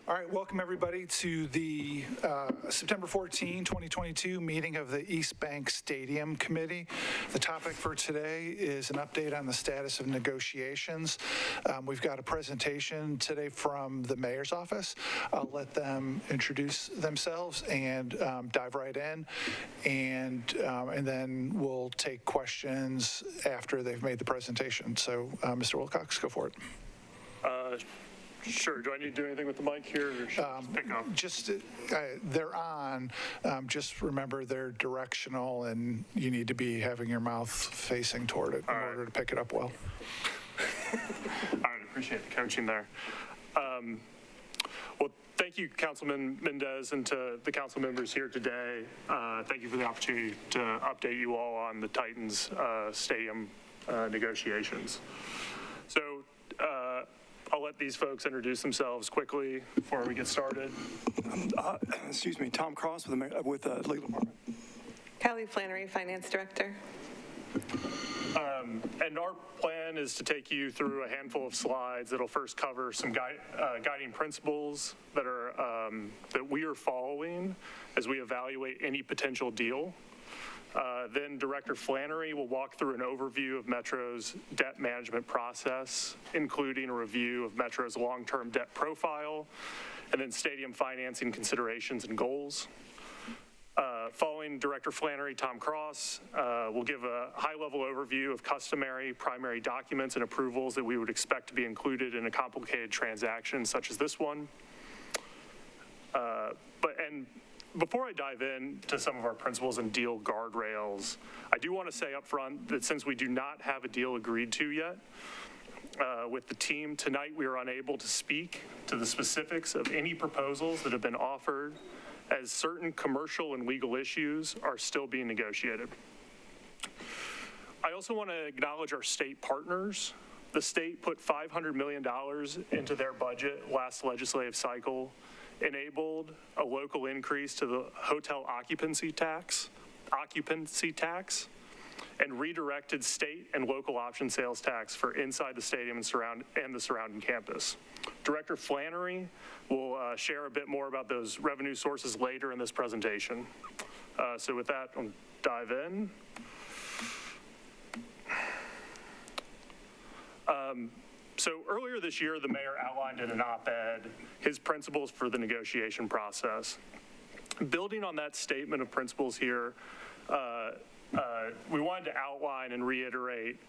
All right, welcome everybody to the September 14, 2022 meeting of the East Bank Stadium Committee. The topic for today is an update on the status of negotiations. We've got a presentation today from the mayor's office. I'll let them introduce themselves and dive right in, and then we'll take questions after they've made the presentation. So, Mr. Wilcox, go for it. Sure. Do I need to do anything with the mic here, or should I just pick up? They're on. Just remember they're directional, and you need to be having your mouth facing toward it in order to pick it up well. All right. Appreciate the coaching there. Well, thank you, Councilman Mendez, and to the council members here today. Thank you for the opportunity to update you all on the Titans stadium negotiations. So, I'll let these folks introduce themselves quickly before we get started. Excuse me, Tom Cross with the legal department. Kelly Flannery, Finance Director. And our plan is to take you through a handful of slides that'll first cover some guiding principles that we are following as we evaluate any potential deal. Then Director Flannery will walk through an overview of Metro's debt management process, including a review of Metro's long-term debt profile, and then stadium financing considerations and goals. Following Director Flannery, Tom Cross will give a high-level overview of customary primary documents and approvals that we would expect to be included in a complicated transaction such as this one. Before I dive into some of our principles and deal guardrails, I do want to say up front that since we do not have a deal agreed to yet with the team, tonight we are unable to speak to the specifics of any proposals that have been offered, as certain commercial and legal issues are still being negotiated. I also want to acknowledge our state partners. The state put $500 million into their budget last legislative cycle, enabled a local increase to the hotel occupancy tax, and redirected state and local option sales tax for inside the stadium and the surrounding campus. Director Flannery will share a bit more about those revenue sources later in this presentation. So with that, I'll dive in. So earlier this year, the mayor outlined in an op-ed his principles for the negotiation process. Building on that statement of principles here, we wanted to outline and reiterate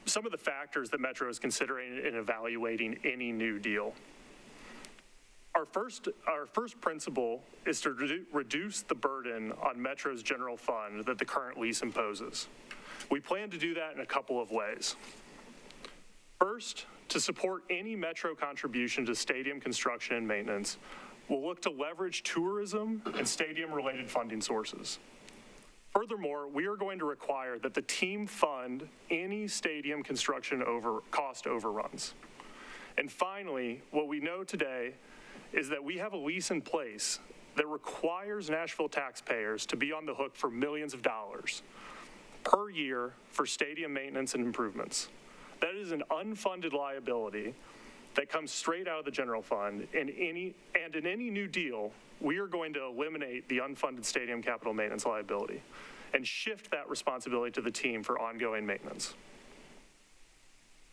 some of the factors that Metro is considering in evaluating any new deal. Our first principle is to reduce the burden on Metro's general fund that the current lease imposes. We plan to do that in a couple of ways. First, to support any Metro contribution to stadium construction and maintenance, we'll look to leverage tourism and stadium-related funding sources. Furthermore, we are going to require that the team fund any stadium construction cost overruns. And finally, what we know today is that we have a lease in place that requires Nashville taxpayers to be on the hook for millions of dollars per year for stadium maintenance and improvements. That is an unfunded liability that comes straight out of the general fund, and in any new deal, we are going to eliminate the unfunded stadium capital maintenance liability and shift that responsibility to the team for ongoing maintenance.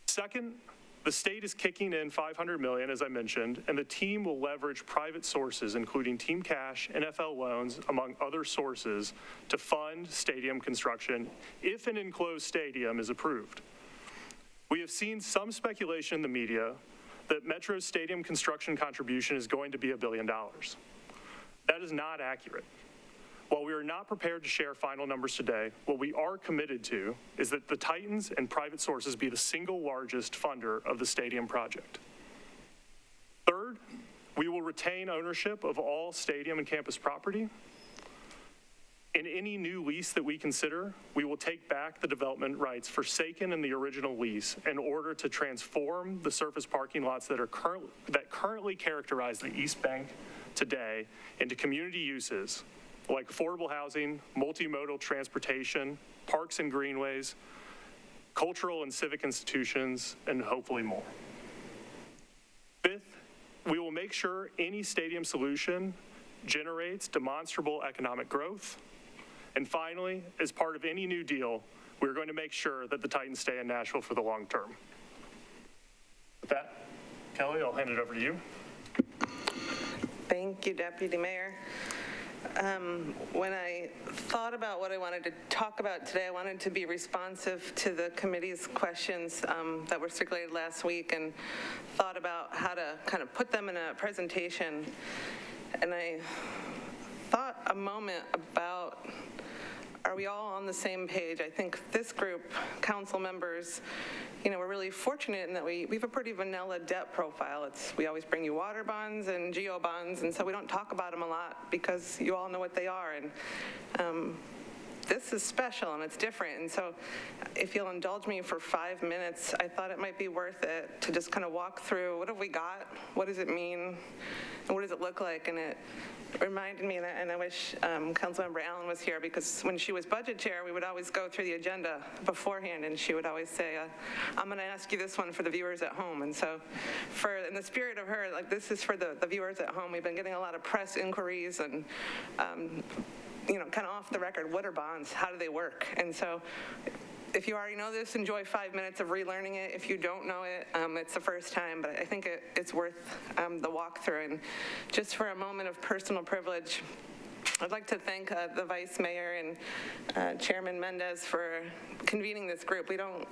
Second, the state is kicking in $500 million, as I mentioned, and the team will leverage private sources, including team cash, NFL loans, among other sources, to fund stadium construction if an enclosed stadium is approved. We have seen some speculation in the media that Metro's stadium construction contribution is going to be $1 billion. That is not accurate. While we are not prepared to share final numbers today, what we are committed to is that the Titans and private sources be the single largest funder of the stadium project. Third, we will retain ownership of all stadium and campus property. In any new lease that we consider, we will take back the development rights forsaken in the original lease in order to transform the surface parking lots that currently characterize the East Bank today into community uses like affordable housing, multimodal transportation, parks and greenways, cultural and civic institutions, and hopefully more. Fifth, we will make make sure any stadium solution generates demonstrable economic growth. And finally, as part of any new deal, we're going to make sure that the Titans stay in Nashville for the long term. With that, Kelly, I'll hand it over to you. Thank you, Deputy Mayor. When I thought about what I wanted to talk about today, I wanted to be responsive to the committee's questions that were circulated last week, and thought about how to kind of put them in a presentation. And I thought a moment about, are we all on the same page? I think this group, council members, we're really fortunate in that we have a pretty vanilla debt profile. We always bring you water bonds and geo bonds, and so we don't talk about them a lot because you all know what they are. And this is special and it's different. And so if you'll indulge me for 5 minutes, I thought it might be worth it to just kind of walk through, what have we got? What does it mean? And what does it look like? And it reminded me, and I wish Councilmember Allen was here, because when she was budget chair, we would always go through the agenda beforehand, and she would always say, I'm going to ask you this one for the viewers at home. And so in the spirit of her, like, this is for the viewers at home. We've been getting a lot of press inquiries and kind of off the record, what are bonds? How do they work? And so if you already know this, enjoy 5 minutes of relearning it. If you don't know it, it's the first time, but I think it's worth the walkthrough. And just for a moment of personal privilege, I'd like to thank the Vice Mayor and Chairman Mendez for convening this group. We don't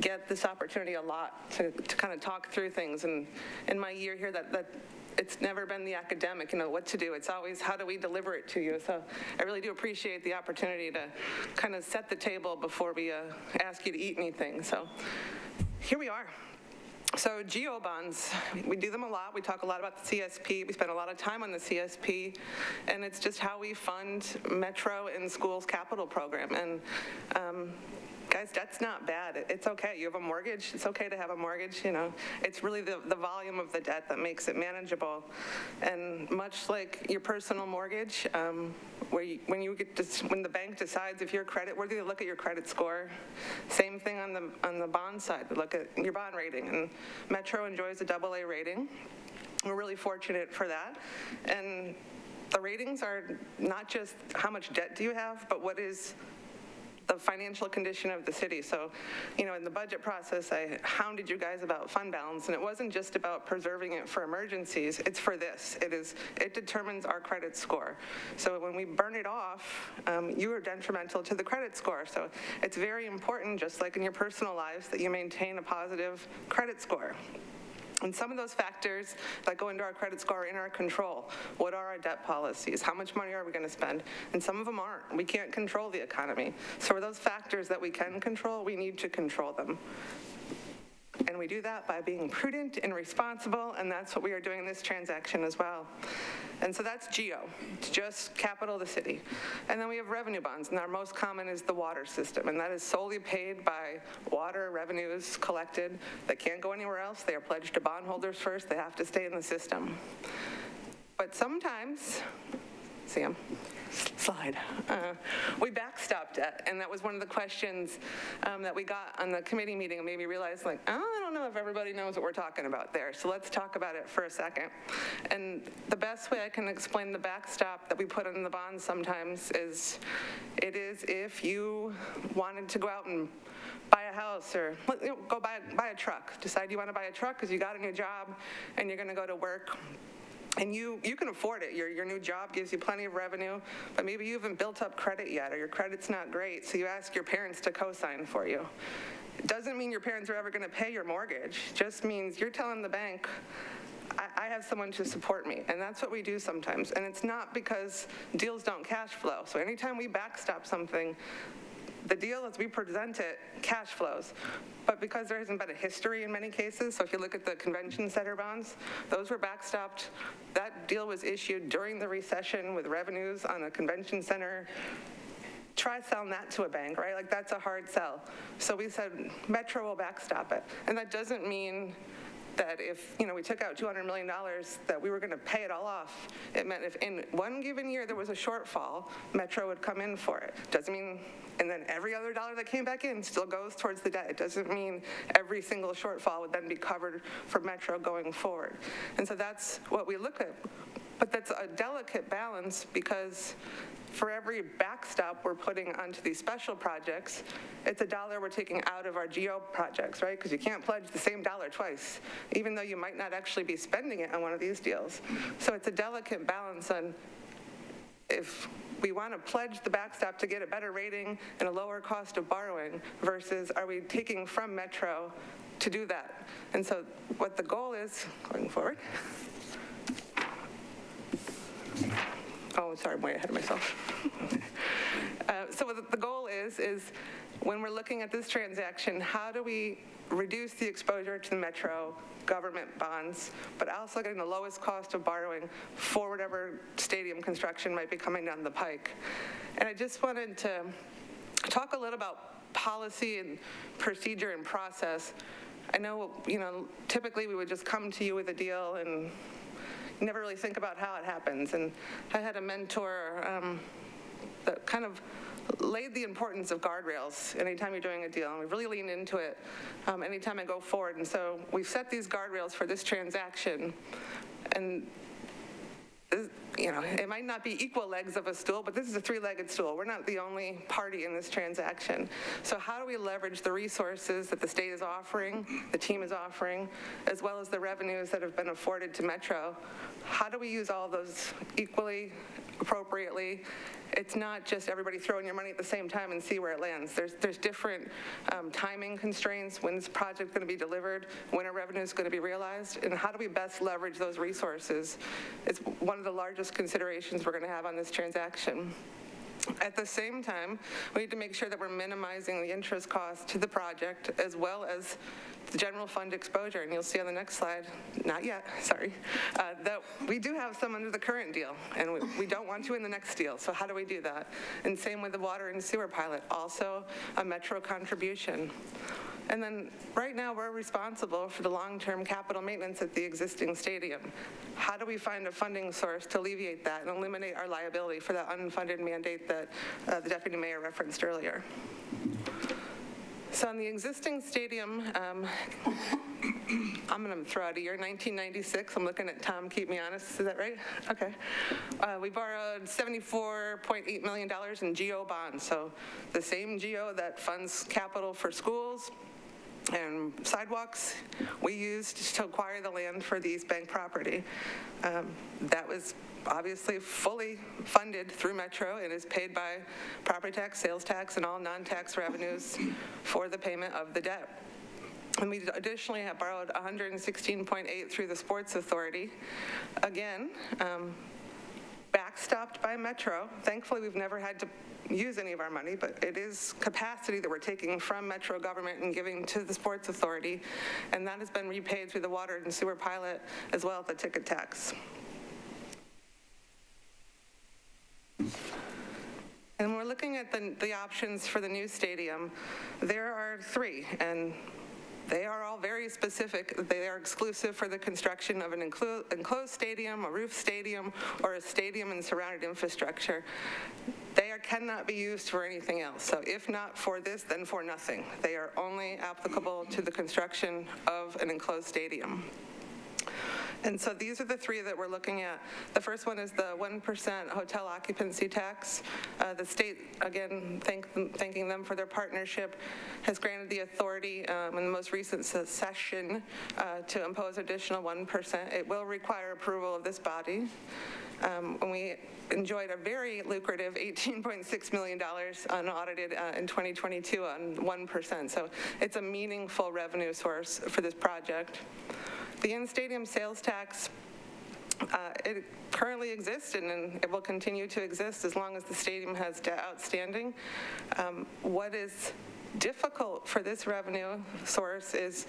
get this opportunity a lot to kind of talk through things. And in my year here, that it's never been the academic, what to do. It's always, how do we deliver it to you? So I really do appreciate the opportunity to kind of set the table before we ask you to eat anything. So here we are. So geo bonds, we do them a lot. We talk a lot about the CSP. We spend a lot of time on the CSP, and it's just how we fund Metro and schools capital program. And guys, debt's not bad. It's okay. You have a mortgage. It's okay to have a mortgage. It's really the volume of the debt that makes it manageable. And much like your personal mortgage, when the bank decides if you're credit worthy, they look at your credit score. Same thing on the bond side. They look at your bond rating. And Metro enjoys a AA rating. We're really fortunate for that. And the ratings are not just how much debt do you have, but what is the financial condition of the city. So, in the budget process, I hounded you guys about fund balance, and it wasn't just about preserving it for emergencies. It's for this. It determines our credit score. So when we burn it off, you are detrimental to the credit score. So it's very important, just like in your personal lives, that you maintain a positive credit score. And some of those factors that go into our credit score are in our control. What are our debt policies? How much money are we going to spend? And some of them aren't. We can't control the economy. So for those factors that we can control, we need to control them. And we do that by being prudent and responsible, and that's what we are doing in this transaction as well. And so that's GEO, it's just capital of the city. And then we have revenue bonds, and our most common is the water system, and that is solely paid by water revenues collected that can't go anywhere else. They are pledged to bondholders first. They have to stay in the system. But sometimes, see them? Slide. We backstop debt, and that was one of the questions that we got on the committee meeting, and made me realize, I don't know if everybody knows what we're talking about there. So let's talk about it for a second. And the best way I can explain the backstop that we put in the bonds sometimes is, it is if you wanted to go out and buy a house, or go buy a truck. Decide you want to buy a truck because you got a new job and you're going to go to work. And you can afford it. Your new job gives you plenty of revenue, but maybe you haven't built up credit yet, or your credit's not great, so you ask your parents to co-sign for you. It doesn't mean your parents are ever going to pay your mortgage. It just means you're telling the bank, I have someone to support me. And that's what we do sometimes. And it's not because deals don't cash flow. So anytime we backstop something, the deal as we present it cash flows. But because there hasn't been a history in many cases, so if you look at the convention center bonds, those were backstopped. That deal was issued during the recession with revenues on a convention center. Try selling that to a bank, right? That's a hard sell. So we said Metro will backstop it. And that doesn't mean that if, we took out $200 million, that we were going to pay it all off. It meant if in one given year there was a shortfall, Metro would come in for it. Doesn't mean, and then every other dollar that came back in still goes towards the debt. It doesn't mean every single shortfall would then be covered for Metro going forward. And so that's what we look at. But that's a delicate balance, because for every backstop we're putting onto these special projects, it's a dollar we're taking out of our GO projects, right? Because you can't pledge the same dollar twice, even though you might not actually be spending it on one of these deals. So it's a delicate balance on if we want to pledge the backstop to get a better rating and a lower cost of borrowing versus are we taking from Metro to do that? And so what the goal is going forward. Oh, sorry, I'm way ahead of myself. So what the goal is when we're looking at this transaction, how do we reduce the exposure to the Metro government bonds, but also getting the lowest cost of borrowing for whatever stadium construction might be coming down the pike? And I just wanted to talk a little about policy and procedure and process. I know, typically we would just come to you with a deal and never really think about how it happens. And I had a mentor that kind of laid the importance of guardrails anytime you're doing a deal, and we really lean into it anytime I go forward. And so we've set these guardrails for this transaction, and it might not be equal legs of a stool, but this is a three-legged stool. We're not the only party in this transaction. So how do we leverage the resources that the state is offering, the team is offering, as well as the revenues that have been afforded to Metro? How do we use all of those equally, appropriately? It's not just everybody throwing your money at the same time and see where it lands. There's different timing constraints. When this project is going to be delivered, when our revenue is going to be realized, and how do we best leverage those resources? It's one of the largest considerations we're going to have on this transaction. At the same time, we need to make sure that we're minimizing the interest costs to the project as well as the general fund exposure. And you'll see on the next slide, not yet, sorry, that we do have some under the current deal, and we don't want to in the next deal. So how do we do that? And same with the water and sewer pilot, also a Metro contribution. And then right now we're responsible for the long-term capital maintenance at the existing stadium. How do we find a funding source to alleviate that and eliminate our liability for that unfunded mandate that the Deputy Mayor referenced earlier? So on the existing stadium, I'm going to throw out a year, 1996. I'm looking at Tom, keep me honest. Is that right? Okay. We borrowed $74.8 million in GO bonds. So the same GO that funds capital for schools and sidewalks, we used to acquire the land for the East Bank property. That was obviously fully funded through Metro and is paid by property tax, sales tax, and all non-tax revenues for the payment of the debt. And we additionally have borrowed $116.8 through the Sports Authority. Again, backstopped by Metro. Thankfully, we've never had to use any of our money, but it is capacity that we're taking from Metro government and giving to the Sports Authority, and that has been repaid through the water and sewer pilot as well as the ticket tax. And we're looking at the options for the new stadium. There are three, and they are all very specific. They are exclusive for the construction of an enclosed stadium, a roof stadium, or a stadium and surrounded infrastructure. They cannot be used for anything else. So if not for this, then for nothing. They are only applicable to the construction of an enclosed stadium. And so these are the three that we're looking at. The first one is the 1% hotel occupancy tax. The state, again, thanking them for their partnership, has granted the authority in the most recent session to impose additional 1%. It will require approval of this body. And we enjoyed a very lucrative $18.6 million unaudited in 2022 on 1%. So it's a meaningful revenue source for this project. The in-stadium sales tax, it currently exists and it will continue to exist as long as the stadium has debt outstanding. What is difficult for this revenue source is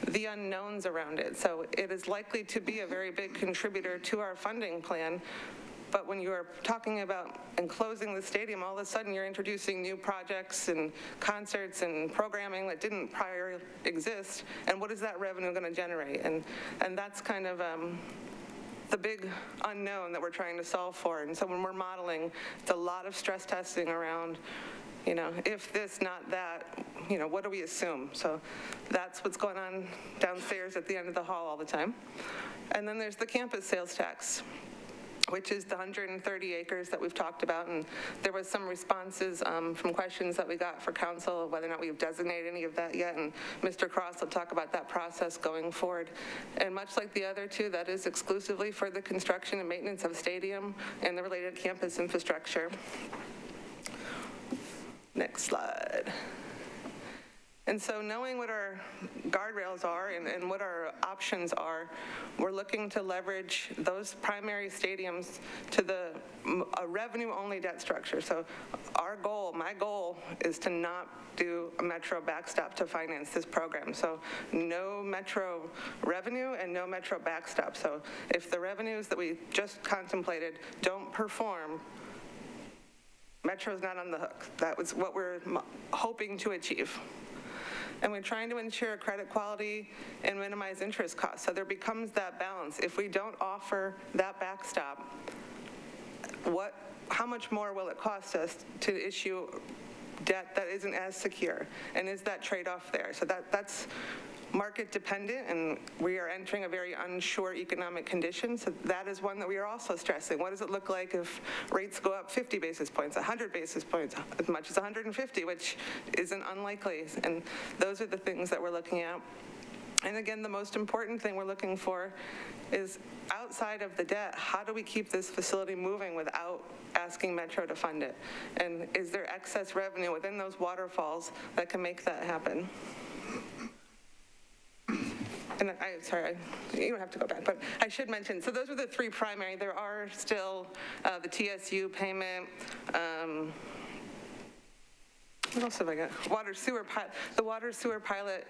the unknowns around it. So it is likely to be a very big contributor to our funding plan, But when you are talking about enclosing the stadium, all of a sudden you're introducing new projects and concerts and programming that didn't prior exist. And what is that revenue going to generate? And that's kind of the big unknown that we're trying to solve for. And so when we're modeling, it's a lot of stress testing around, if this, not that, what do we assume? So that's what's going on downstairs at the end of the hall all the time. And then there's the campus sales tax, which is the 130 acres that we've talked about. And there was some responses from questions that we got for council of whether or not we've designated any of that yet. And Mr. Cross will talk about that process going forward. And much like the other two, that is exclusively for the construction and maintenance of stadium and the related campus infrastructure. Next slide. And so knowing what our guardrails are and what our options are, we're looking to leverage those primary stadiums to a revenue-only debt structure. So my goal is to not do a Metro backstop to finance this program. So no Metro revenue and no Metro backstop. So if the revenues that we just contemplated don't perform, Metro's not on the hook. That was what we're hoping to achieve. And we're trying to ensure credit quality and minimize interest costs. So there becomes that balance. If we don't offer that backstop, how much more will it cost us to issue debt that isn't as secure? And is that trade-off there? So that's market dependent, and we are entering a very unsure economic condition. So that is one that we are also stressing. What does it look like if rates go up 50 basis points, 100 basis points, as much as 150, which isn't unlikely? And those are the things that we're looking at. And again, the most important thing we're looking for is outside of the debt, how do we keep this facility moving without asking Metro to fund it? And is there excess revenue within those waterfalls that can make that happen? And sorry, you don't have to go back, but I should mention, so those are the three primary. There are still the TSU payment, what else have I got? The water sewer pilot,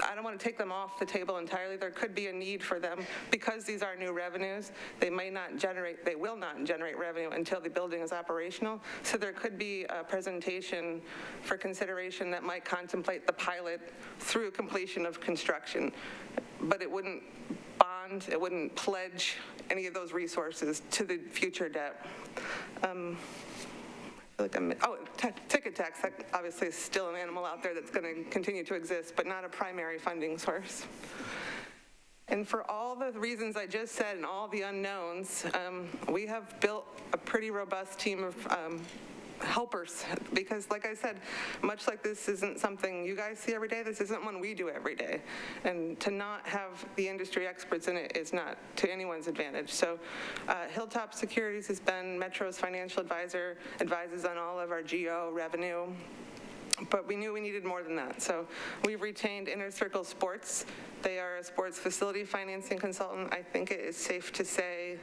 I don't want to take them off the table entirely. There could be a need for them because these are new revenues. They will not generate revenue until the building is operational. So there could be a presentation for consideration that might contemplate the pilot through completion of construction, but it wouldn't bond, it wouldn't pledge any of those resources to the future debt. Ticket tax, that obviously is still an animal out there that's going to continue to exist, but not a primary funding source. And for all the reasons I just said and all the unknowns, we have built a pretty robust team of helpers, because like I said, much like this isn't something you guys see every day, this isn't one we do every day. And to not have the industry experts in it is not to anyone's advantage. So Hilltop Securities has been Metro's financial advisor, advises on all of our GO revenue, but we knew we needed more than that. So we've retained Inner Circle Sports. They are a sports facility financing consultant. I think it is safe to say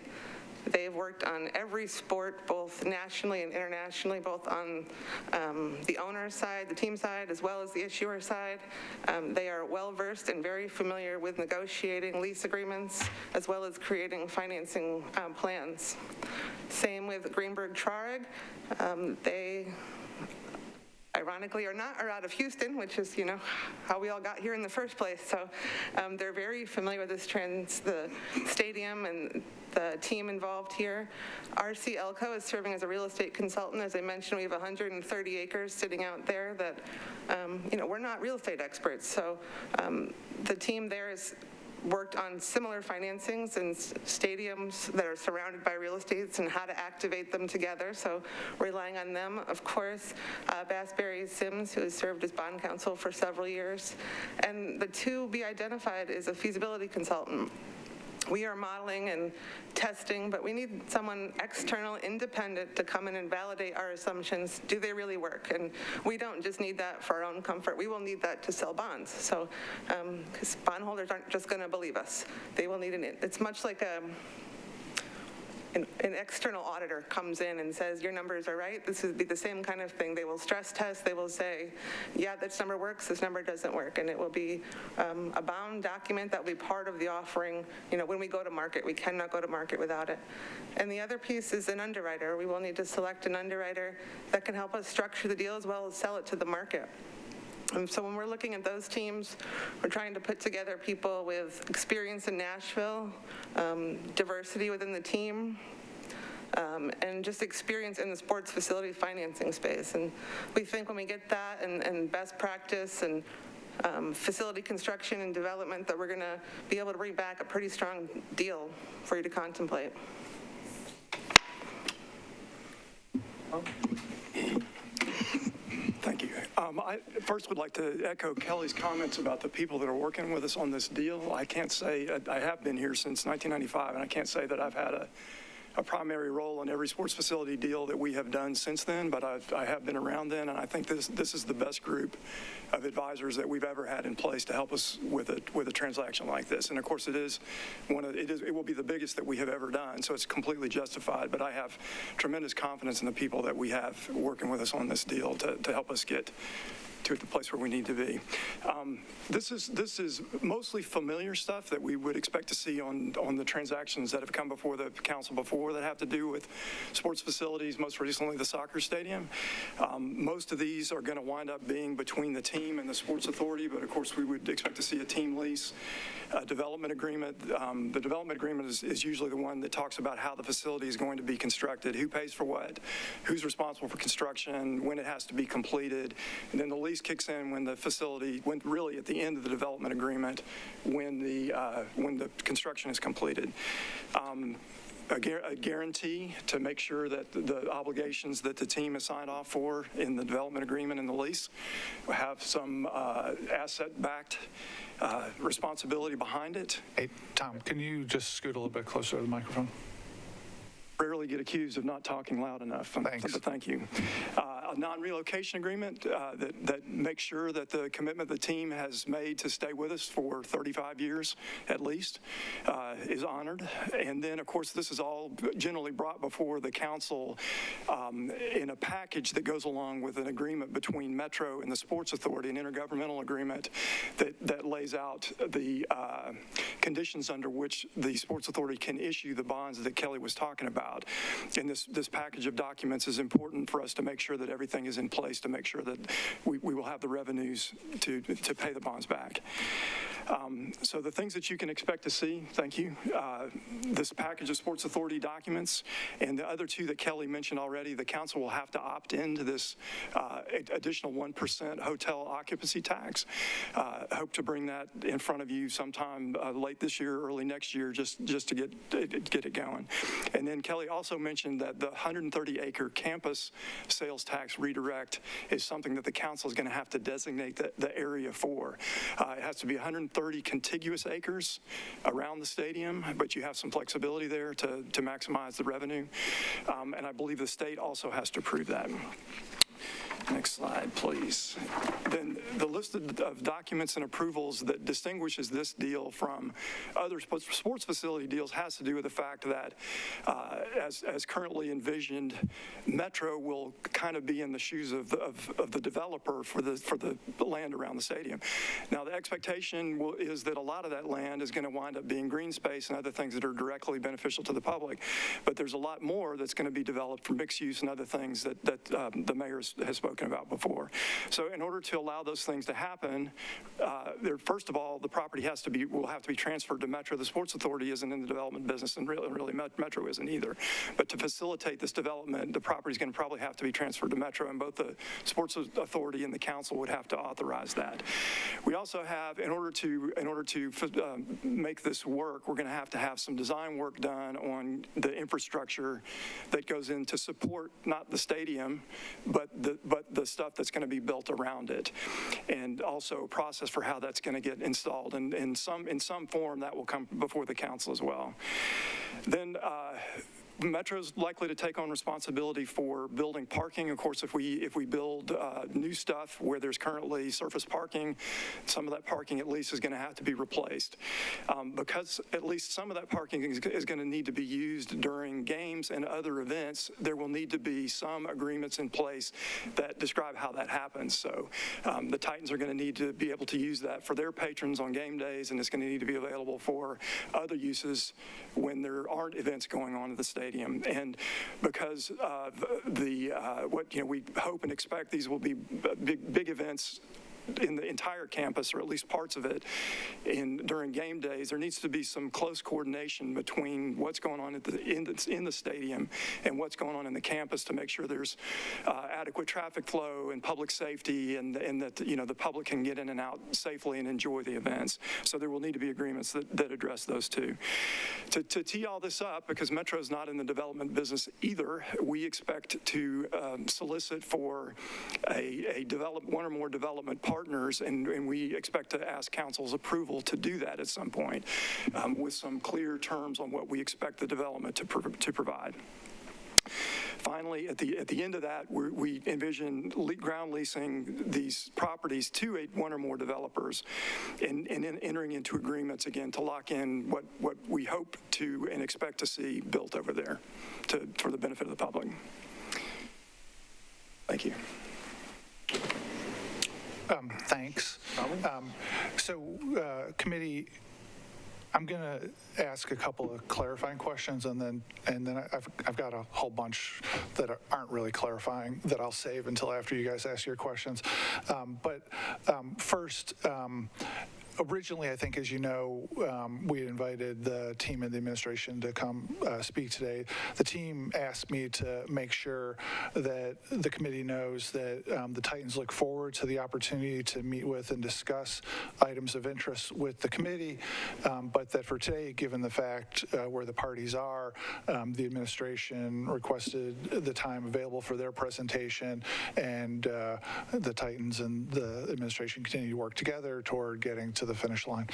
they've worked on every sport, both nationally and internationally, both on the owner side, the team side, as well as the issuer side. They are well-versed and very familiar with negotiating lease agreements, as well as creating financing plans. Same with Greenberg Traurig. They ironically are out of Houston, which is, how we all got here in the first place. So they're very familiar with the stadium and the team involved here. RC Elco is serving as a real estate consultant. As I mentioned, we have 130 acres sitting out there that, we're not real estate experts. So the team there is worked on similar financings and stadiums that are surrounded by real estates and how to activate them together. So relying on them, of course, Bassberry Sims, who has served as bond counsel for several years. And the to be identified is a feasibility consultant. We are modeling and testing, but we need someone external, independent, to come in and validate our assumptions. Do they really work? And we don't just need that for our own comfort. We will need that to sell bonds. So, because bondholders aren't just going to believe us. They will need it's much like an external auditor comes in and says, your numbers are right, this would be the same kind of thing. They will stress test, they will say, yeah, this number works, this number doesn't work, and it will be a bound document that will be part of the offering. When we go to market, we cannot go to market without it. And the other piece is an underwriter. We will need to select an underwriter that can help us structure the deal as well as sell it to the market. And so when we're looking at those teams, we're trying to put together people with experience in Nashville, diversity within the team, and just experience in the sports facility financing space. And we think when we get that and best practice and facility construction and development, that we're going to be able to bring back a pretty strong deal for you to contemplate. Thank you. I first would like to echo Kelly's comments about the people that are working with us on this deal. I can't say, I have been here since 1995, and I can't say that I've had a primary role in every sports facility deal that we have done since then, but I have been around then, and I think this is the best group of advisors that we've ever had in place to help us with a transaction like this. And of course, it will be the biggest that we have ever done, so it's completely justified. But I have tremendous confidence in the people that we have working with us on this deal to help us get to the place where we need to be. This is mostly familiar stuff that we would expect to see on the transactions that have come before the council before that have to do with sports facilities, most recently the soccer stadium. Most of these are going to wind up being between the team and the sports authority, but of course we would expect to see a team lease, a development agreement. The development agreement is usually the one that talks about how the facility is going to be constructed, who pays for what, who's responsible for construction, when it has to be completed, and then the lease kicks in when the facility, really at the end of the development agreement, when the construction is completed. A guarantee to make sure that the obligations that the team has signed off for in the development agreement and the lease have some asset-backed responsibility behind it. Hey, Tom, can you just scoot a little bit closer to the microphone? Rarely get accused of not talking loud enough. Thanks. But thank you. A non-relocation agreement that makes sure that the commitment the team has made to stay with us for 35 years at least is honored. And then, of course, this is all generally brought before the council in a package that goes along with an agreement between Metro and the Sports Authority, an intergovernmental agreement that lays out the conditions under which the Sports Authority can issue the bonds that Kelly was talking about. And this package of documents is important for us to make sure that everything is in place to make sure that we will have the revenues to pay the bonds back. So the things that you can expect to see, thank you, this package of Sports Authority documents and the other two that Kelly mentioned already, the council will have to opt into this additional 1% hotel occupancy tax. Hope to bring that in front of you sometime late this year, early next year, just to get it going. And then Kelly also mentioned that the 130-acre campus sales tax redirect is something that the council is going to have to designate the area for. It has to be 130 contiguous acres around the stadium, but you have some flexibility there to maximize the revenue. And I believe the state also has to approve that. Next slide, please. Then the list of documents and approvals that distinguishes this deal from other sports facility deals has to do with the fact that, as currently envisioned, Metro will kind of be in the shoes of the developer for the land around the stadium. Now, the expectation is that a lot of that land is going to wind up being green space and other things that are directly beneficial to the public. But there's a lot more that's going to be developed for mixed use and other things that the mayor has spoken about before. So in order to allow those things to happen, first of all, the property will have to be transferred to Metro. The Sports Authority isn't in the development business, and really Metro isn't either. But to facilitate this development, the property is going to probably have to be transferred to Metro, and both the Sports Authority and the council would have to authorize that. We also have, in order to make this work, we're going to have some design work done on the infrastructure that goes in to support not the stadium, but the stuff that's going to be built around it, and also a process for how that's going to get installed, and in some form that will come before the council as well. Then Metro's likely to take on responsibility for building parking. Of course, if we build new stuff where there's currently surface parking, some of that parking at least is going to have to be replaced. Because at least some of that parking is going to need to be used during games and other events, there will need to be some agreements in place that describe how that happens. So the Titans are going to need to be able to use that for their patrons on game days, and it's going to need to be available for other uses when there aren't events going on at the stadium. And because of we hope and expect these will be big events in the entire campus, or at least parts of it, during game days, there needs to be some close coordination between what's going on in the stadium and what's going on in the campus to make sure there's adequate traffic flow and public safety, and that the public can get in and out safely and enjoy the events. So there will need to be agreements that address those two. To tee all this up, because Metro is not in the development business either, we expect to solicit for one or more development partners, and we expect to ask council's approval to do that at some point, with some clear terms on what we expect the development to provide. Finally, at the end of that, we envision ground leasing these properties to one or more developers, and entering into agreements again to lock in what we hope to and expect to see built over there for the benefit of the public. Thank you. Thanks. Committee, I'm going to ask a couple of clarifying questions, and then I've got a whole bunch that aren't really clarifying that I'll save until after you guys ask your questions. First, originally, I think, as you know, we had invited the team and the administration to come speak today. The team asked me to make sure that the committee knows that the Titans look forward to the opportunity to meet with and discuss items of interest with the committee, but that for today, given the fact where the parties are, the administration requested the time available for their presentation, and the Titans and the administration continue to work together toward getting to the finish line.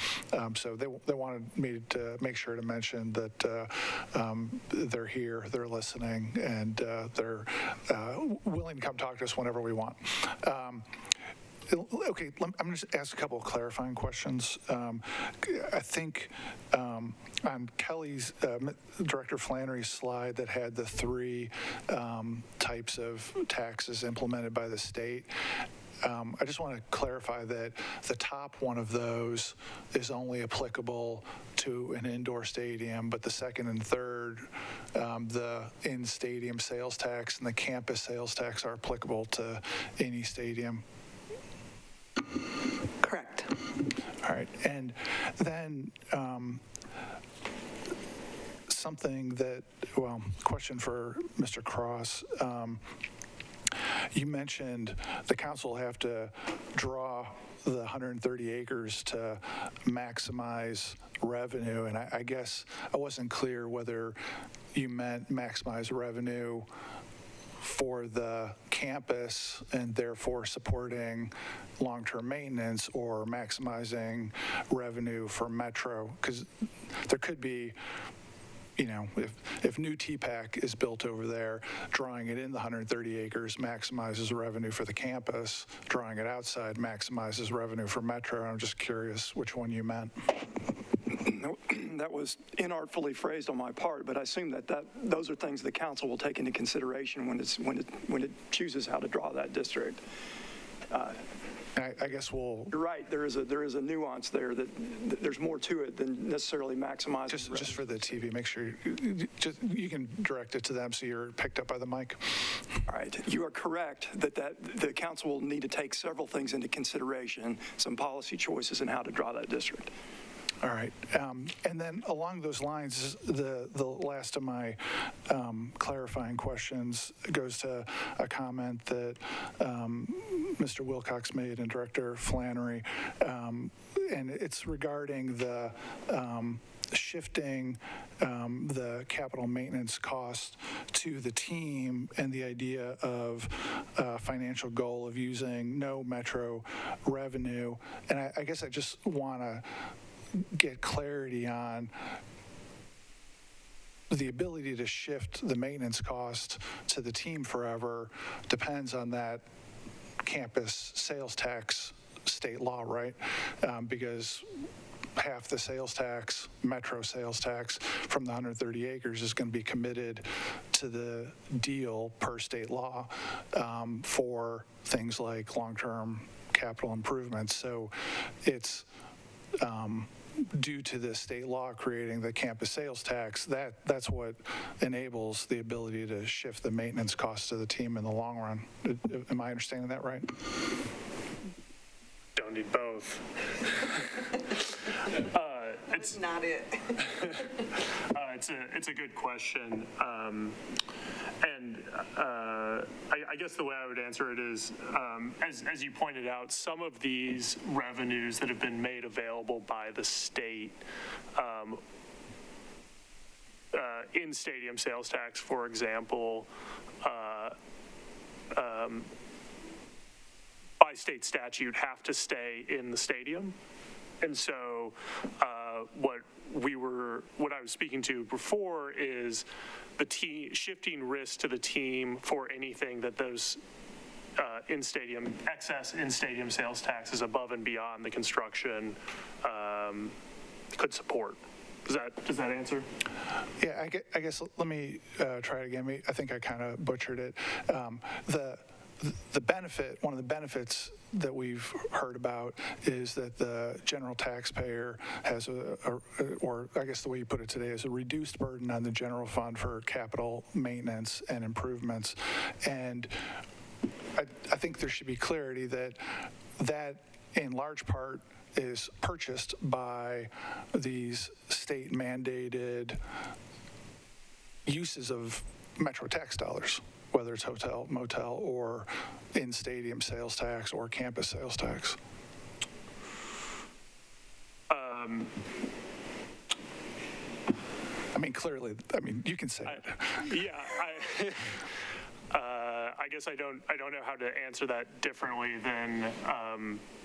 So they wanted me to make sure to mention that they're here, they're listening, and they're willing to come talk to us whenever we want. Okay, I'm going to ask a couple of clarifying questions. I think on Kelly's, Director Flannery's slide that had the three types of taxes implemented by the state, I just want to clarify that the top one of those is only applicable to an indoor stadium, but the second and third, the in-stadium sales tax and the campus sales tax, are applicable to any stadium. Correct. All right. And then question for Mr. Cross. You mentioned the council will have to draw the 130 acres to maximize revenue, and I guess I wasn't clear whether you meant maximize revenue for the campus and therefore supporting long-term maintenance, or maximizing revenue for Metro, because there could be, if new TPAC is built over there, drawing it in the 130 acres maximizes revenue for the campus, drawing it outside maximizes revenue for Metro. I'm just curious which one you meant. That was inartfully phrased on my part, but I assume that those are things the council will take into consideration when it chooses how to draw that district. I guess we'll. You're right. There is a nuance there that there's more to it than necessarily maximizing. Just for the TV, make sure you can direct it to them so you're picked up by the mic. All right. You are correct that the council will need to take several things into consideration, some policy choices, and how to draw that district. All right. And then along those lines, the last of my clarifying questions goes to a comment that Mr. Wilcox made and Director Flannery, and it's regarding the shifting the capital maintenance cost to the team, and the idea of a financial goal of using no Metro revenue. And I guess I just want to get clarity on the ability to shift the maintenance cost to the team forever depends on that campus sales tax state law, right? Because half the sales tax, Metro sales tax from the 130 acres is going to be committed to the deal per state law for things like long-term capital improvements. So it's due to the state law creating the campus sales tax, that's what enables the ability to shift the maintenance costs to the team in the long run. Am I understanding that right? Don't need both. That's not it. It's a good question. I guess the way I would answer it is, as you pointed out, some of these revenues that have been made available by the state in stadium sales tax, for example, by state statute have to stay in the stadium. And so what I was speaking to before is the team shifting risk to the team for anything that those excess in-stadium sales taxes above and beyond the construction could support. Does that answer? Yeah, I guess let me try it again. I think I kind of butchered it. The benefit, one of the benefits that we've heard about is that the general taxpayer has or I guess the way you put it today, is a reduced burden on the general fund for capital maintenance and improvements. And I think there should be clarity that in large part is purchased by these state mandated uses of Metro tax dollars, whether it's hotel, motel, or in-stadium sales tax or campus sales tax. I mean, clearly, you can say it. Yeah, I guess I don't know how to answer that differently than,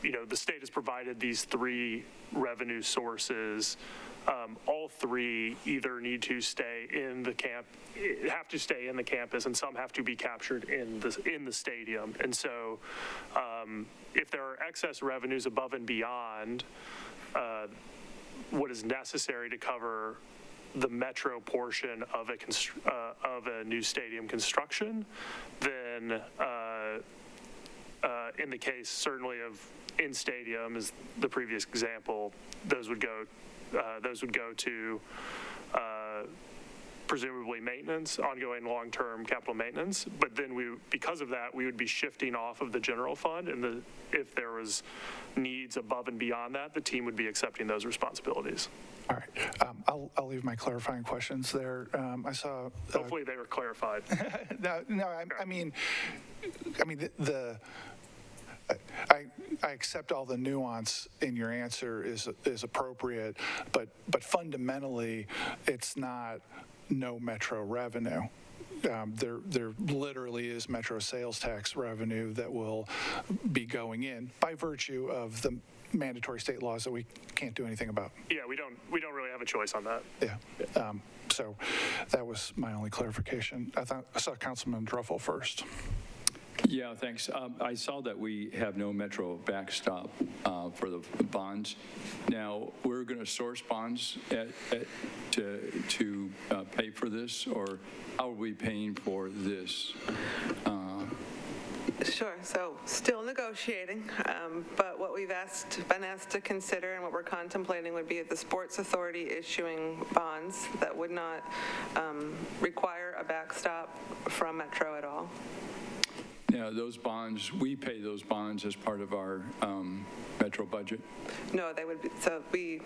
the state has provided these three revenue sources. All three either need to stay in the campus, and some have to be captured in the stadium. And so, if there are excess revenues above and beyond what is necessary to cover the Metro portion of a new stadium construction, then in the case certainly of in stadium, as the previous example, those would go to presumably maintenance, ongoing long-term capital maintenance. But then because of that, we would be shifting off of the general fund, and if there was needs above and beyond that, the team would be accepting those responsibilities. All right. I'll leave my clarifying questions there. I saw. Hopefully they were clarified. No. I mean, I accept all the nuance in your answer is appropriate, but fundamentally, it's not no Metro revenue. There literally is Metro sales tax revenue that will be going in by virtue of the mandatory state laws that we can't do anything about. Yeah, we don't really have a choice on that. Yeah. So that was my only clarification. I saw Councilman Druffel first. Yeah, thanks. I saw that we have no Metro backstop for the bonds. Now, we're going to source bonds to pay for this, or how are we paying for this? Sure. So still negotiating, but what we've been asked to consider and what we're contemplating would be the Sports Authority issuing bonds that would not require a backstop from Metro at all. Now, those bonds, we pay those bonds as part of our Metro budget? No, they would be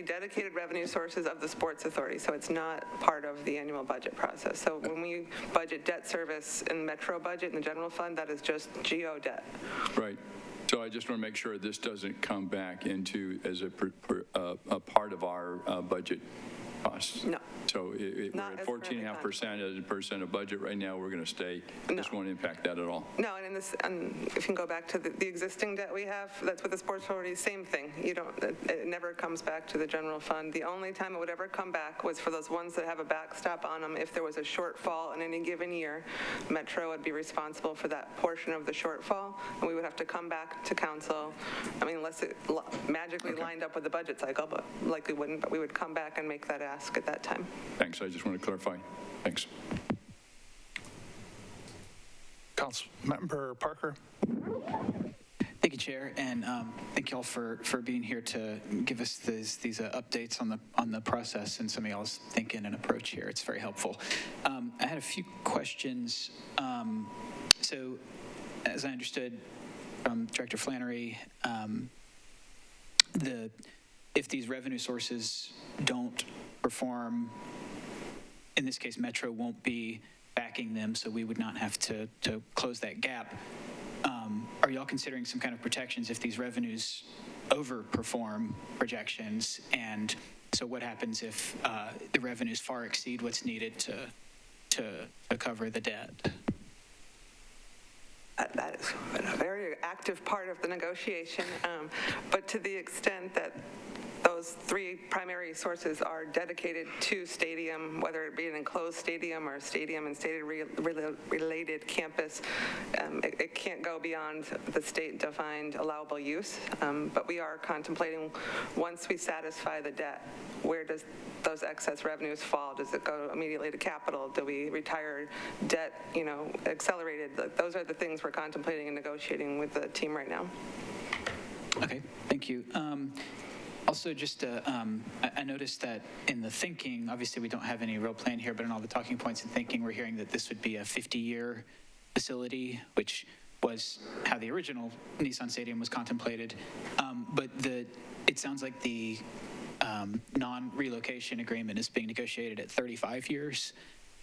dedicated revenue sources of the Sports Authority, so it's not part of the annual budget process. So when we budget debt service in Metro budget in the general fund, that is just GO debt. Right. So I just want to make sure this doesn't come back into as a part of our budget costs? No. So we're Not at as currently 14.5% as a percent of budget right now. We're going to stay. No. This won't impact that at all. No, and if you can go back to the existing debt we have, that's with the sports authority, same thing. It never comes back to the general fund. The only time it would ever come back was for those ones that have a backstop on them. If there was a shortfall in any given year, Metro would be responsible for that portion of the shortfall, and we would have to come back to council. I mean, unless it magically lined up with the budget cycle, but likely wouldn't, but we would come back and make that ask at that time. Thanks. I just want to clarify. Thanks. Councilmember Parker. Thank you, Chair, and thank you all for being here to give us these updates on the process and some of y'all's thinking and approach here. It's very helpful. I had a few questions. So, as I understood from Director Flannery, if these revenue sources don't perform, in this case, Metro won't be backing them, so we would not have to close that gap. Are y'all considering some kind of protections if these revenues overperform projections? And so what happens if the revenues far exceed what's needed to cover the debt? That is a very active part of the negotiation, but to the extent that those three primary sources are dedicated to stadium, whether it be an enclosed stadium or a stadium and stadium-related campus, it can't go beyond the state-defined allowable use. But we are contemplating, once we satisfy the debt, where does those excess revenues fall? Does it go immediately to capital? Do we retire debt, accelerated? Those are the things we're contemplating and negotiating with the team right now. Okay, thank you. Also, just I noticed that in the thinking, obviously we don't have any real plan here, but in all the talking points and thinking, we're hearing that this would be a 50-year facility, which was how the original Nissan Stadium was contemplated. But it sounds like the non-relocation agreement is being negotiated at 35 years.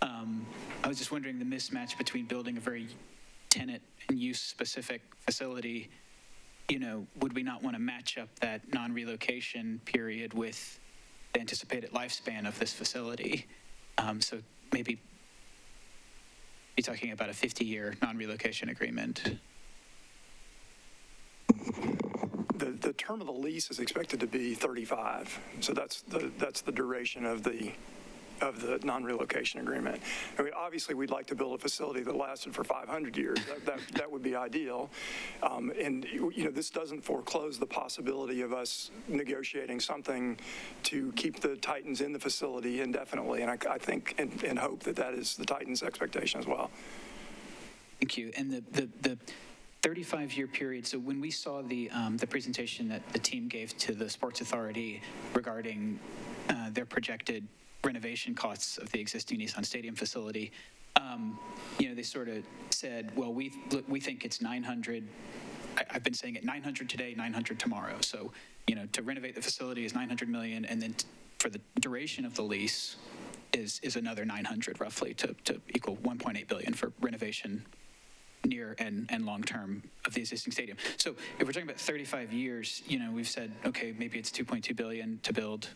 I was just wondering the mismatch between building a very tenant and use-specific facility. Would we not want to match up that non-relocation period with the anticipated lifespan of this facility? So maybe be talking about a 50-year non-relocation agreement. The term of the lease is expected to be 35, so that's the duration of the non-relocation agreement. I mean, obviously, we'd like to build a facility that lasted for 500 years. That would be ideal. And this doesn't foreclose the possibility of us negotiating something to keep the Titans in the facility indefinitely. And I think and hope that is the Titans' expectation as well. Thank you. And the 35-year period. So when we saw the presentation that the team gave to the Sports Authority regarding their projected renovation costs of the existing Nissan Stadium facility, they sort of said, well, we think it's 900. I've been saying it 900 today, 900 tomorrow. So, to renovate the facility is 900 million, and then for the duration of the lease is another 900 roughly to equal 1.8 billion for renovation near and long term of the existing stadium. So if we're talking about 35 years, we've said, okay, maybe it's 2.2 billion to build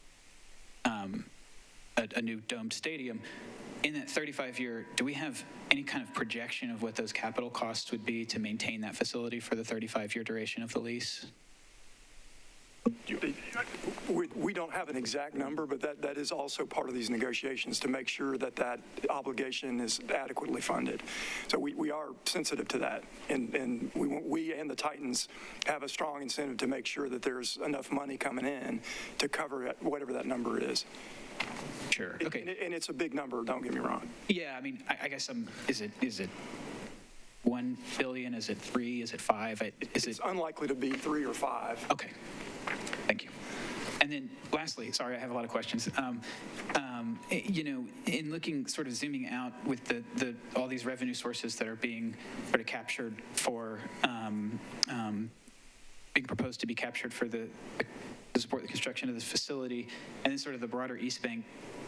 a new domed stadium. In that 35-year, do we have any kind of projection of what those capital costs would be to maintain that facility for the 35-year duration of the lease? We don't have an exact number, but that is also part of these negotiations to make sure that obligation is adequately funded. So we are sensitive to that, and we and the Titans have a strong incentive to make sure that there's enough money coming in to cover whatever that number is. Sure. Okay. And it's a big number. Don't get me wrong. Yeah, I mean, I guess is it 1 billion? Is it 3? Is it 5? It's unlikely to be 3 or 5. Okay. Thank you. And then lastly, sorry, I have a lot of questions. In looking, sort of zooming out with the all these revenue sources that are being sort of captured for, being proposed to be captured for to support the construction of this facility, and then sort of the broader East Bank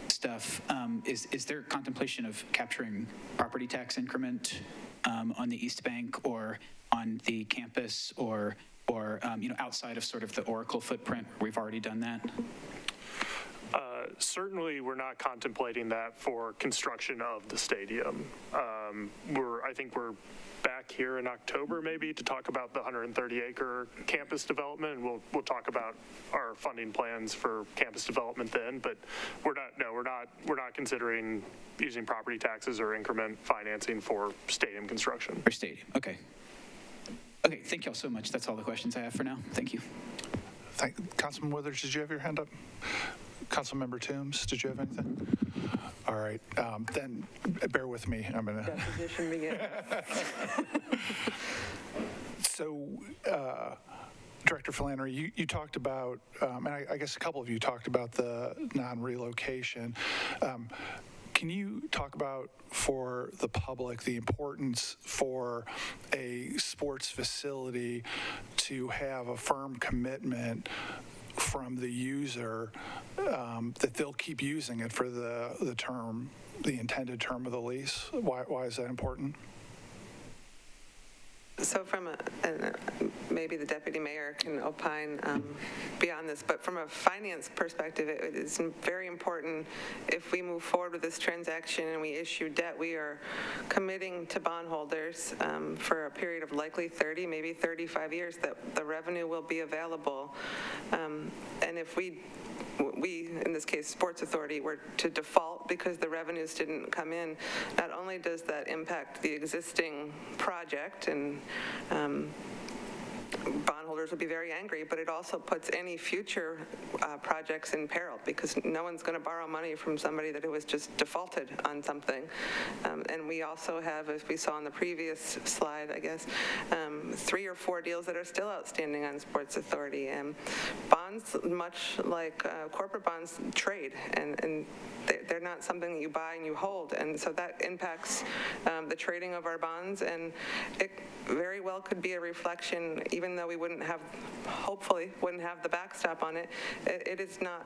stuff, is there contemplation of capturing property tax increment on the East Bank or on the campus or outside of sort of the Oracle footprint? We've already done that. Certainly, we're not contemplating that for construction of the stadium. I think we're back here in October maybe to talk about the 130-acre campus development, and we'll talk about our funding plans for campus development then. But we're not considering using property taxes or increment financing for stadium construction. For stadium, okay. Okay, thank y'all so much. That's all the questions I have for now. Thank you. Councilman Withers, did you have your hand up? Councilmember Toombs, did you have anything? All right, then bear with me. I'm gonna. Deposition begins. So, Director Flannery, you talked about, and I guess a couple of you talked about the non-relocation. Can you talk about, for the public, the importance for a sports facility to have a firm commitment from the user that they'll keep using it for the term, the intended term of the lease? Why is that important? So and maybe the deputy mayor can opine beyond this, but from a finance perspective, it is very important if we move forward with this transaction and we issue debt, we are committing to bondholders for a period of likely 30, maybe 35 years that the revenue will be available. And if we, in this case, Sports Authority, were to default because the revenues didn't come in, not only does that impact the existing project and bondholders will be very angry, but it also puts any future projects in peril because no one's going to borrow money from somebody that was just defaulted on something. And we also have, as we saw on the previous slide, I guess, 3 or 4 deals that are still outstanding on Sports Authority. And bonds, much like corporate bonds, trade, and they're not something that you buy and you hold. And so that impacts the trading of our bonds, and it very well could be a reflection, even though we hopefully wouldn't have the backstop on it, it is not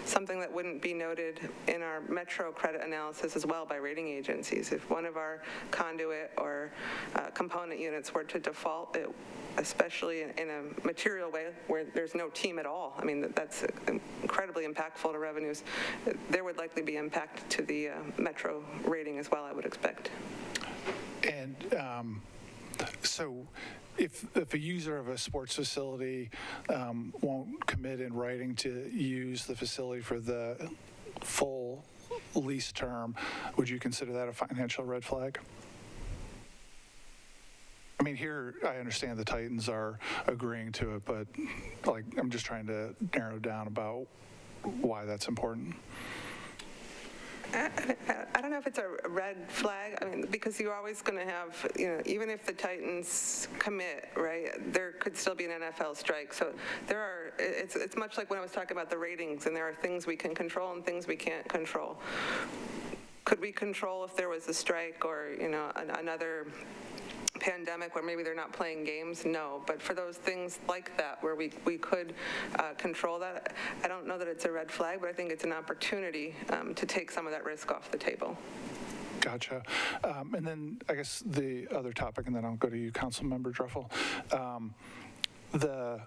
something that wouldn't be noted in our Metro credit analysis as well by rating agencies. If one of our conduit or component units were to default, especially in a material way where there's no team at all, I mean, that's incredibly impactful to revenues. There would likely be impact to the Metro rating as well, I would expect. And so if a user of a sports facility won't commit in writing to use the facility for the full lease term, would you consider that a financial red flag? I mean, here, I understand the Titans are agreeing to it, but I'm just trying to narrow down about why that's important. I don't know if it's a red flag. I mean, because you're always going to have, even if the Titans commit, right, there could still be an NFL strike. So it's much like when I was talking about the ratings, and there are things we can control and things we can't control. Could we control if there was a strike or, another pandemic where maybe they're not playing games? No, but for those things like that where we could control that, I don't know that it's a red flag, but I think it's an opportunity to take some of that risk off the table. Gotcha. And then I guess the other topic, and then I'll go to you, Councilmember Druffel. The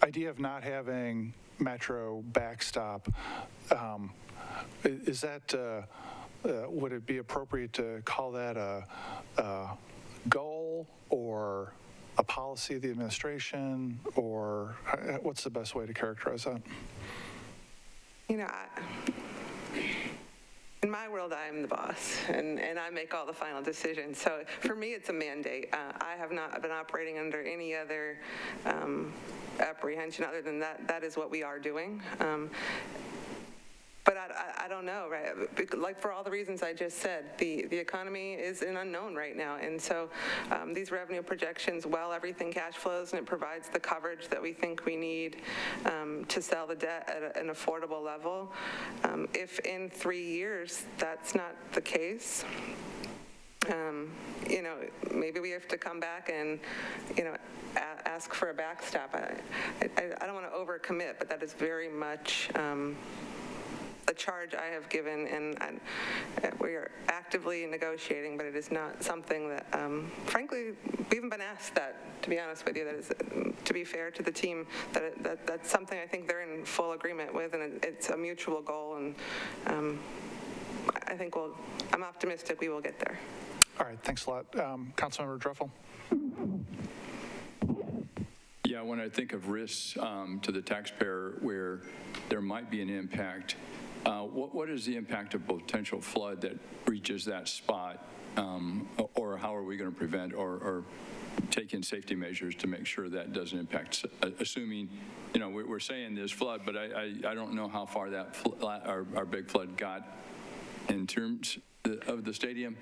idea of not having Metro backstop, is that, would it be appropriate to call that a goal or a policy of the administration, or what's the best way to characterize that? In my world, I am the boss, and I make all the final decisions. So for me, it's a mandate. I have not been operating under any other apprehension other than that. That is what we are doing. But I don't know, right? Like for all the reasons I just said, the economy is an unknown right now. And so these revenue projections, while everything cash flows and it provides the coverage that we think we need to sell the debt at an affordable level, if in 3 years that's not the case, maybe we have to come back and, ask for a backstop. I don't want to overcommit, but that is very much the charge I have given, and we are actively negotiating, but it is not something that, frankly, we haven't been asked that, to be honest with you. That is, to be fair to the team, that's something I think they're in full agreement with, and it's a mutual goal, and I think I'm optimistic we will get there. All right, thanks a lot. Councilmember Druffel? Yeah, when I think of risks to the taxpayer where there might be an impact, what is the impact of potential flood that reaches that spot, or how are we going to prevent or take in safety measures to make sure that doesn't impact, assuming, we're saying there's flood, but I don't know how far that our big flood got in terms of the stadium.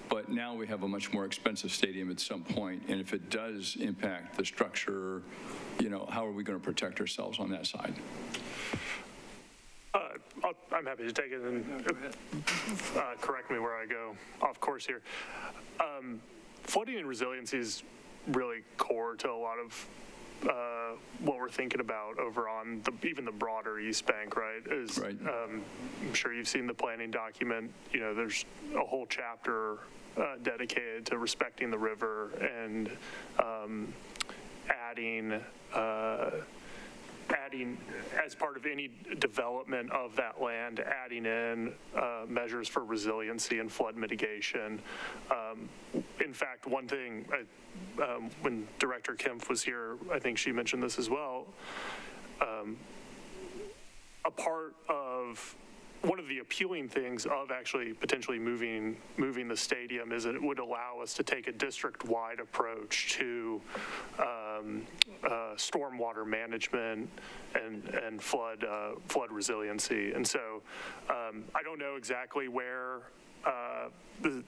But now we have a much more expensive stadium at some point, and if it does impact the structure, how are we going to protect ourselves on that side? I'm happy to take it and correct me where I go off course here. Flooding and resiliency is really core to a lot of what we're thinking about over on even the broader East Bank, right? Right. I'm sure you've seen the planning document. There's a whole chapter dedicated to respecting the river and adding as part of any development of that land, adding in measures for resiliency and flood mitigation. In fact, one thing, when Director Kempf was here, I think she mentioned this as well. One of the appealing things of actually potentially moving the stadium is that it would allow us to take a district-wide approach to stormwater management and flood resiliency. And so I don't know exactly where the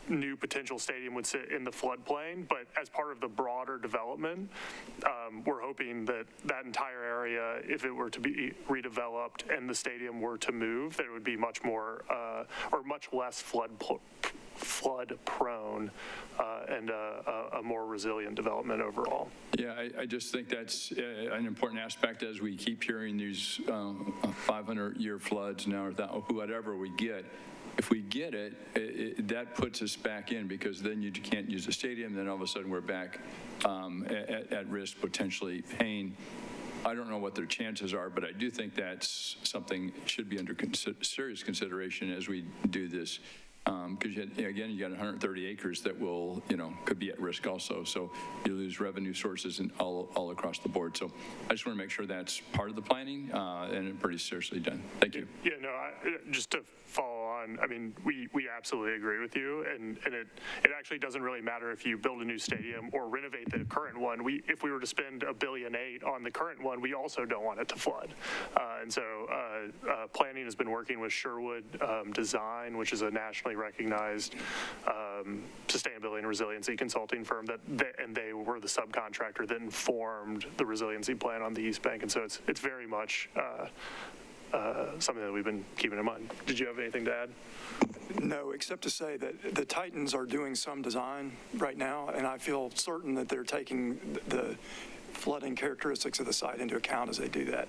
new potential stadium would sit in the floodplain, but as part of the broader development, we're hoping that that entire area, if it were to be redeveloped and the stadium were to move, that it would be much more or much less flood prone and a more resilient development overall. Yeah, I just think that's an important aspect as we keep hearing these 500-year floods now, or whatever we get. If we get it, that puts us back in, because then you can't use the stadium, then all of a sudden we're back at risk, potentially paying. I don't know what their chances are, but I do think that's something should be under serious consideration as we do this. Because again, you got 130 acres that will, could be at risk also. So you lose revenue sources and all across the board. So I just want to make sure that's part of the planning and pretty seriously done. Thank you. Yeah, no, just to follow on, I mean, we absolutely agree with you, and it actually doesn't really matter if you build a new stadium or renovate the current one. If we were to spend $1.8 billion on the current one, we also don't want it to flood. And so planning has been working with Sherwood Design, which is a nationally recognized sustainability and resiliency consulting firm, and they were the subcontractor that informed the resiliency plan on the East Bank. And so it's very much something that we've been keeping in mind. Did you have anything to add? No, except to say that the Titans are doing some design right now, and I feel certain that they're taking the flooding characteristics of the site into account as they do that.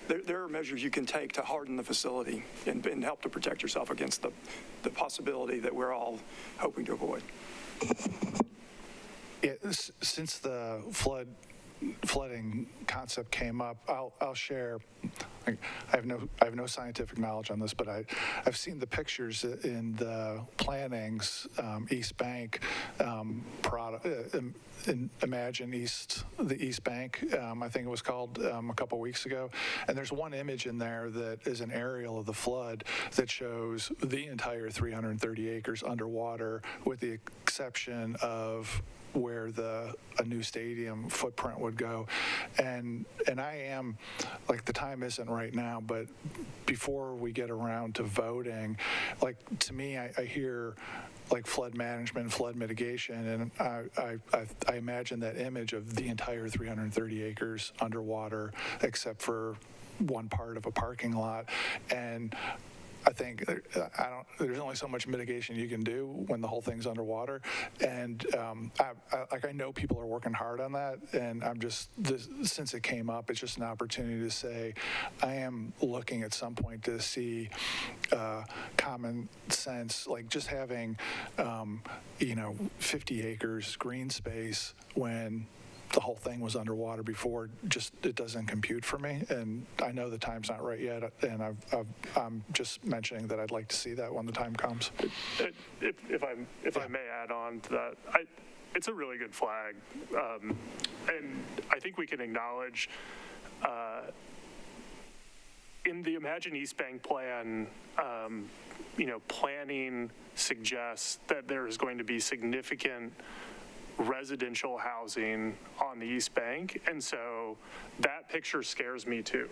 There are measures you can take to harden the facility and help to protect yourself against the possibility that we're all hoping to avoid. Yeah, since the flooding concept came up, I'll share. I have no scientific knowledge on this, but I've seen the pictures in the plannings, East Bank Imagine the East Bank, I think it was called a couple weeks ago. And there's one image in there that is an aerial of the flood that shows the entire 330 acres underwater, with the exception of where a new stadium footprint would go. And I am, like, the time isn't right now, but before we get around to voting, like, to me, I hear like flood management, flood mitigation, and I imagine that image of the entire 330 acres underwater, except for one part of a parking lot. And I think there's only so much mitigation you can do when the whole thing's underwater. And I know people are working hard on that. And since it came up, it's just an opportunity to say, I am looking at some point to see common sense, like just having, 50 acres green space when the whole thing was underwater before, it doesn't compute for me. And I know the time's not right yet, and I'm just mentioning that I'd like to see that when the time comes. If I may add on to that, it's a really good flag, and I think we can acknowledge in the Imagine East Bank plan, planning suggests that there is going to be significant residential housing on the East Bank, and so that picture scares me too.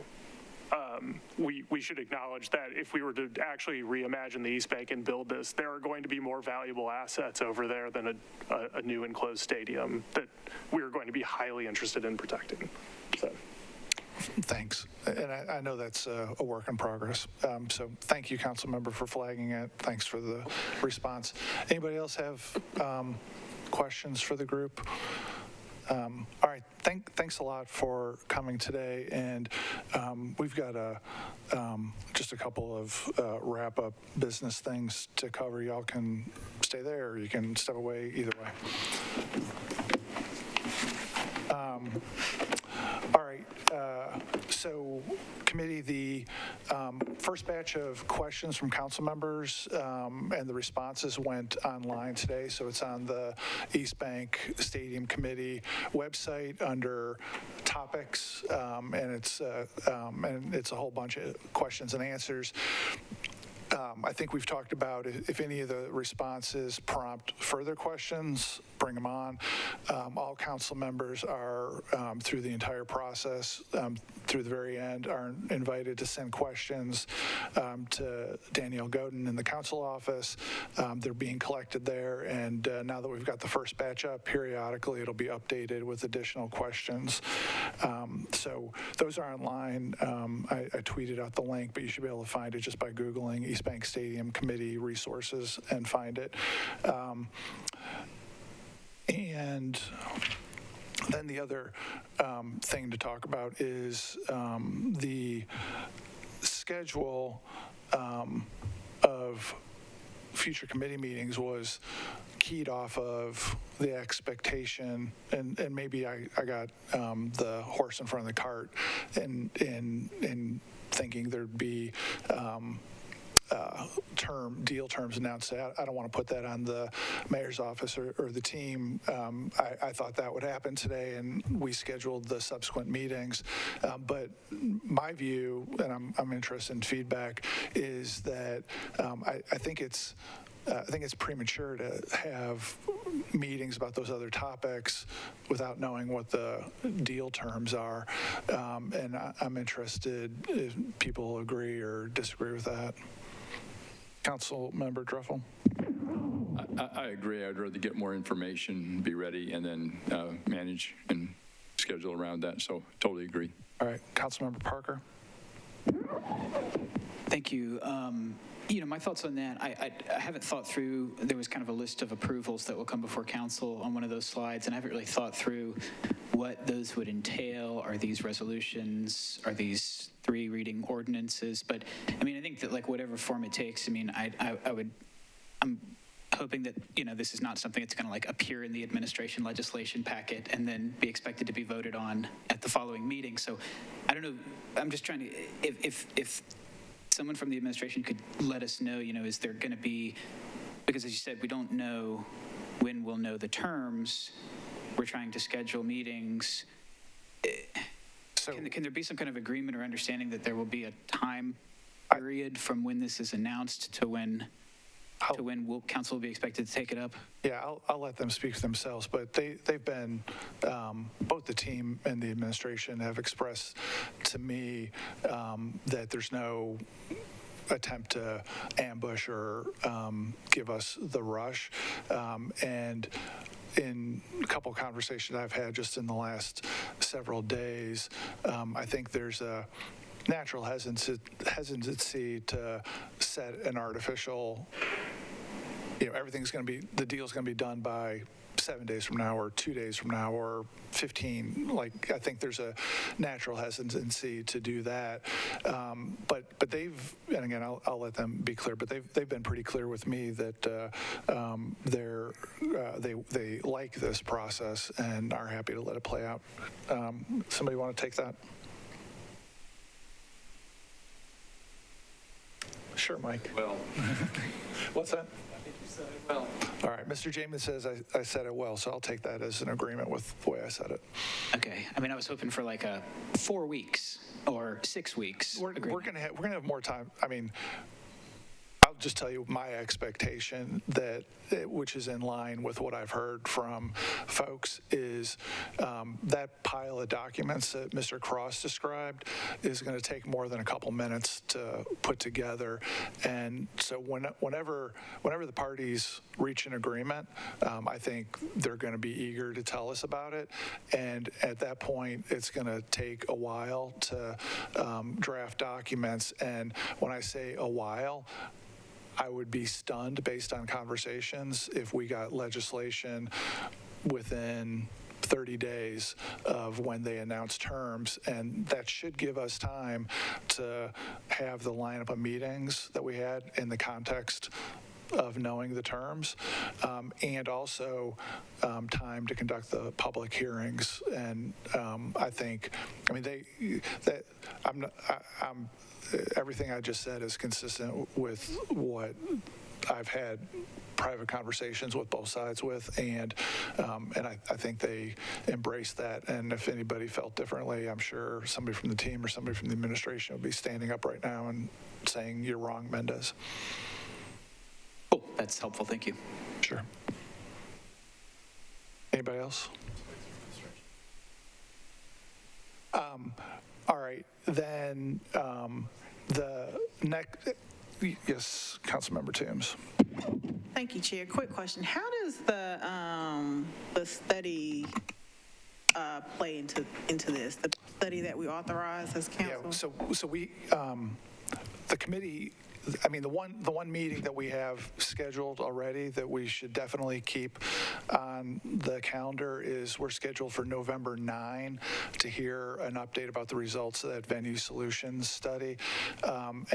We should acknowledge that if we were to actually reimagine the East Bank and build this, there are going to be more valuable assets over there than a new enclosed stadium that we are going to be highly interested in protecting. So. Thanks. And I know that's a work in progress. So thank you, Council Member, for flagging it. Thanks for the response. Anybody else have questions for the group? All right. Thanks a lot for coming today. And we've got just a couple of wrap-up business things to cover. Y'all can stay there, or you can step away, either way. All right. So committee, the first batch of questions from council members and the responses went online today. So it's on the East Bank Stadium Committee website under topics, and it's a whole bunch of questions and answers. I think we've talked about if any of the responses prompt further questions, bring them on. All council members are, through the entire process, through the very end, are invited to send questions to Danielle Godin in the council office. They're being collected there, and now that we've got the first batch up, periodically it'll be updated with additional questions. So those are online. I tweeted out the link, but you should be able to find it just by Googling East Bank Stadium Committee resources and find it. And then the other thing to talk about is the schedule of future committee meetings was keyed off of the expectation, and maybe I got the horse in front of the cart in thinking there'd be deal terms announced. I don't want to put that on the mayor's office or the team. I thought that would happen today, and we scheduled the subsequent meetings. But my view, and I'm interested in feedback, is that I think it's premature to have meetings about those other topics without knowing what the deal terms are. And I'm interested if people agree or disagree with that. Council Member Druffel. I agree. I'd rather get more information, be ready, and then manage and schedule around that. So totally agree. All right. Council Member Parker. Thank you. My thoughts on that, I haven't thought through, there was kind of a list of approvals that will come before council on one of those slides, and I haven't really thought through what those would entail. Are these resolutions? Are these 3 reading ordinances? But I think that whatever form it takes, I'm hoping that, this is not something that's going to appear in the administration legislation packet and then be expected to be voted on at the following meeting. So I don't know, I'm just trying to, if someone from the administration could let us know, is there going to be, because as you said, we don't know when we'll know the terms. We're trying to schedule meetings. So, can there be some kind of agreement or understanding that there will be a time period from when this is announced to when council will be expected to take it up? Yeah, I'll let them speak for themselves, but they've been, both the team and the administration have expressed to me that there's no attempt to ambush or give us the rush. And in a couple of conversations I've had just in the last several days, I think there's a natural hesitancy to set an artificial, everything's going to be, the deal's going to be done by 7 days from now or 2 days from now or 15. I think there's a natural hesitancy to do that. But they've, and again, I'll let them be clear, but they've been pretty clear with me that they like this process and are happy to let it play out. Somebody want to take that? Sure, Mike. Well, What's that? I think you said it well. All right, Mr. Jamin says I said it well, so I'll take that as an agreement with the way I said it. Okay. I mean, I was hoping for like a 4 weeks or 6 weeks. We're gonna have more time. I mean, I'll just tell you my expectation which is in line with what I've heard from folks, is that pile of documents that Mr. Cross described is going to take more than a couple minutes to put together. And so whenever the parties reach an agreement, I think they're going to be eager to tell us about it. And at that point, it's going to take a while to draft documents. And when I say a while, I would be stunned based on conversations if we got legislation within 30 days of when they announce terms, and that should give us time to have the lineup of meetings that we had in the context of knowing the terms, and also time to conduct the public hearings. And everything I just said is consistent with what I've had private conversations with both sides with, and I think they embrace that. And if anybody felt differently, I'm sure somebody from the team or somebody from the administration would be standing up right now and saying, "You're wrong, Mendez." Oh, that's helpful. Thank you. Sure. Anybody else? All right, then the next, yes, Councilmember Toombs. Thank you, Chair. Quick question. How does the study play into this? The study that we authorize as council? Yeah, so we, the committee, I mean, the one meeting that we have scheduled already that we should definitely keep on the calendar is we're scheduled for November 9 to hear an update about the results of that venue solutions study. And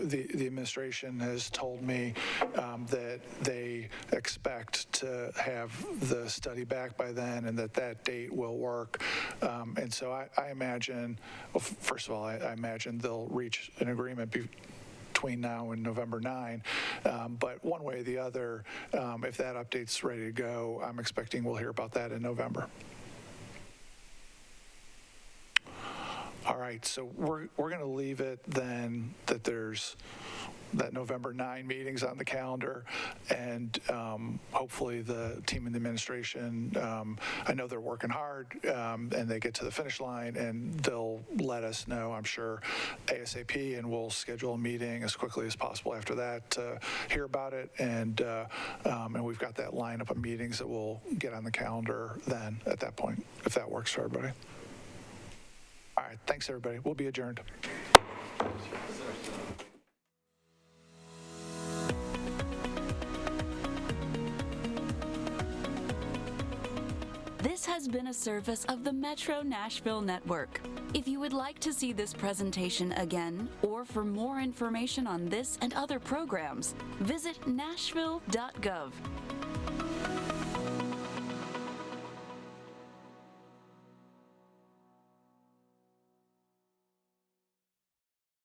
the administration has told me that they expect to have the study back by then, and that date will work. And so I imagine, well, first of all, I imagine they'll reach an agreement between now and November 9. But one way or the other, if that update's ready to go, I'm expecting we'll hear about that in November. All right, so we're going to leave it then that there's that November 9 meeting's on the calendar, and hopefully the team in the administration, I know they're working hard, and they get to the finish line, and they'll let us know, I'm sure, ASAP, and we'll schedule a meeting as quickly as possible after that to hear about it, and we've got that lineup of meetings that we'll get on the calendar then at that point, if that works for everybody. All right, thanks, everybody. We'll be adjourned. This has been a service of the Metro Nashville Network. If you would like to see this presentation again, or for more information on this and other programs, visit nashville.gov.